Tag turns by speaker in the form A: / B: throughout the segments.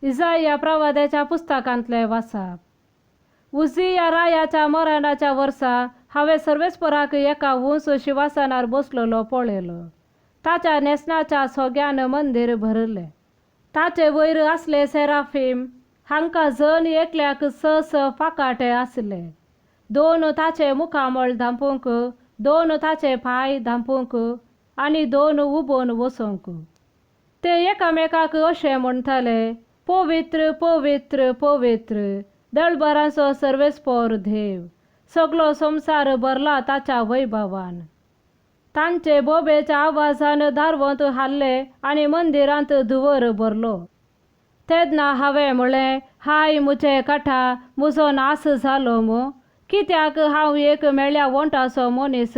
A: इसाया प्रवाद्याच्या पुस्तकांतले वाचप। उजिया रायाच्या मरणाच्या वर्सा हांवें सर्वेस्पराक एका उंच शिवासनार बसलेलो पळयलो। ताच्या नेसनाच्या सोग्यान मंदीर भरलें। ताचे वयर आसले सेराफीम, हांकां जण एकल्याक स पाकाटे आसले। दोन ताचे मुखामळ धांपूंक, दोन ताचे पांय धांपूंक आनी दोन उबोन वसोंक। ते एकामेकाक अशें म्हणटाले, पवित्र पवित्र पवित्र दळबरांचो सर्वेस्पर देव, सगलो संवसार भरला ताच्या वैभवान। तांचे बोबेच्या आवाजान दारवंत हाल्ले आनी मंदिरांत धुवर भरलो। तेन्ना हांवें म्हळें, हाय म्हजे कांठा, म्हजो नास जालो मो, कित्याक हांव एक मेळ्ळ्या वोंटाचो मनीस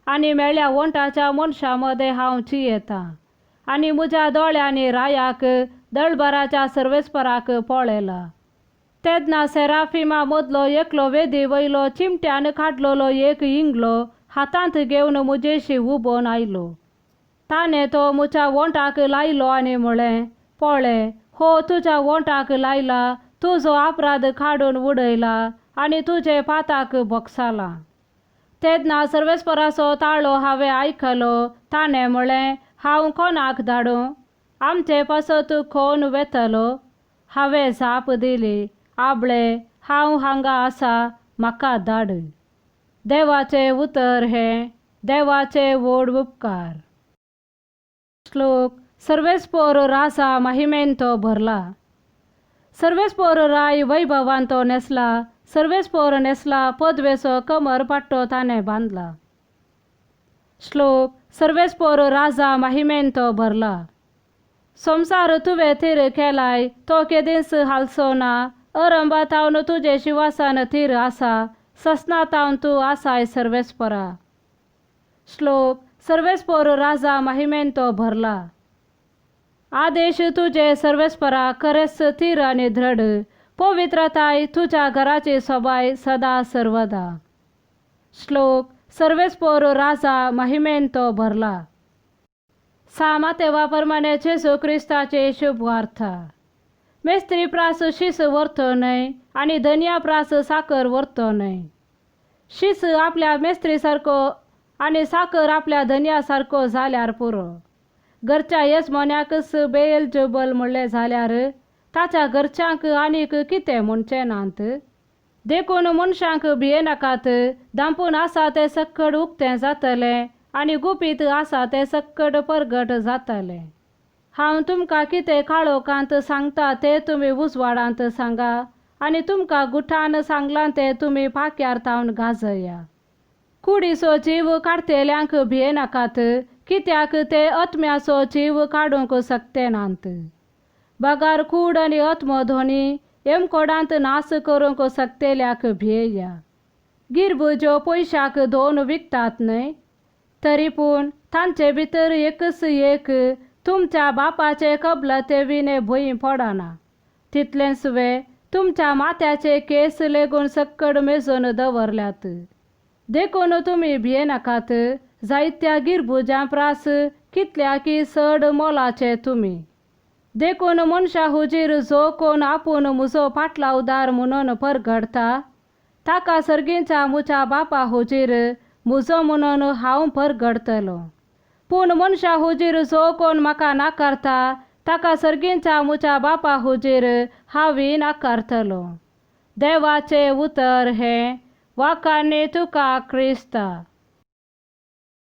A: आनी मेळ्ळ्या वोंटाच्या मनशां मदें हांव जियेतां। आनी म्हज्या दोळ्यांनी रायाक, दळबराच्या सर्वेस्पराक पळयला। तेन्ना सेराफिमा मदलो एकलो वेदी वयलो चिमट्यान काडलेलो एक इंगलो हातांत घेवन म्हजेशी उबोन आयलो। ताणें तो म्हज्या वोंटाक लायलो आनी म्हळें, पळय, हो तुज्या वोंटाक लायला, तुजो अपराध काडून उडयला आनी तुजे पाताक भोगसाला। तेन्ना सर्वेस्पराचो ताळो हांवें आयकलो। ताणें म्हळें, हांव कोणाक धाडूं? आमचे पासत कोण वेतलो? हांवें जाप दिली, आबळे, हांव हांगा आसा, म्हाका धाड। देवाचें उतर हें, देवाचे व्हड उपकार। श्लोक। सर्वेस्पर राजा महिमेन तो भरला। सर्वेस्पर राय वैभवान तो नेसला, सर्वेस्पर नेसला, पदवेचो कमर पाट्टो ताणें बांदला। श्लोक। सर्वेस्पर राजा महिमेन तो भरला। संवसार तुवें थीर केलाय, तो केदींच हालचो ना। अरंभातावन तुजे शिवासान थीर आसा, ससनातावन तूं आसाय सर्वेस्परा। श्लोक। सर्वेस्पर राजा महिमेन तो भरला। आदेश तुजे सर्वेस्परा खरेच थीर आनी दृढ, पवित्रताय तुज्या घराची सोबाय सदा सर्वदा। श्लोक। सर्वेस्पर राजा महिमेन तो भरला। सामातेवा प्रमाणे जेजू क्रिस्ताचे शुभ वार्ता। मेस्त्री प्रास शीस व्हरतो न्हय आनी धनिया प्रास साकर व्हरतो न्हय। शीस आपल्या मेस्त्री सारको आनी साकर आपल्या धनिया सारको जाल्यार पुरो। घरच्या येजमान्याकच बेएलजेबूल म्हणलें जाल्यार ताच्या घरच्यांक आनीक कितें म्हणचें नात? देखून मनशांक भियेनाकात, धांपून आसा ते सक्कड उक्तें जातलें आनी गुपीत आसा ते सक्कड परगट जातलें। हांव तुमकां कितें काळोखांत सांगता तें तुमी उजवाडांत सांगा, आनी तुमकां गुठान सांगलां तें तुमी पाक्यार तावन गाजया। कुडीचो जीव काडटेल्यांक भियेनाकात, कित्याक ते आत्म्याचो जीव काडूंक शकते नात। बगार कूड आनी आत्मो दोनी एमकोडांत नास करूंक शकतेल्याक भियेया। गिरबू ज्यो पयशाक दोन विकतात न्हय, तरी पूण तांचे भितर एकच एक तुमच्या बापाचे कबलातेविने भंय पडना। तितलेंच वे तुमच्या माथ्याचे केस लेगून सक्कड मेजून दवरल्यात। देखून तुमी भियेनाकात, जायत्या गिरबुजां प्रास कितल्या की चड मोलाचे तुमी। देखून मनशा हुजीर जो कोण आपूण म्हजो पाटलावदार म्हणून परगडता, ताका सर्गींच्या म्हज्या बापा हुजीर म्हजो म्हणून हांव परगडतलों। पूण मनशा हुजीर जो कोण म्हाका नाकारता, ताका सर्गींच्या म्हज्या बापा हुजीर हांव नाकारतलों। देवाचें उतर हें, वाखाणणी तुका क्रिस्ता।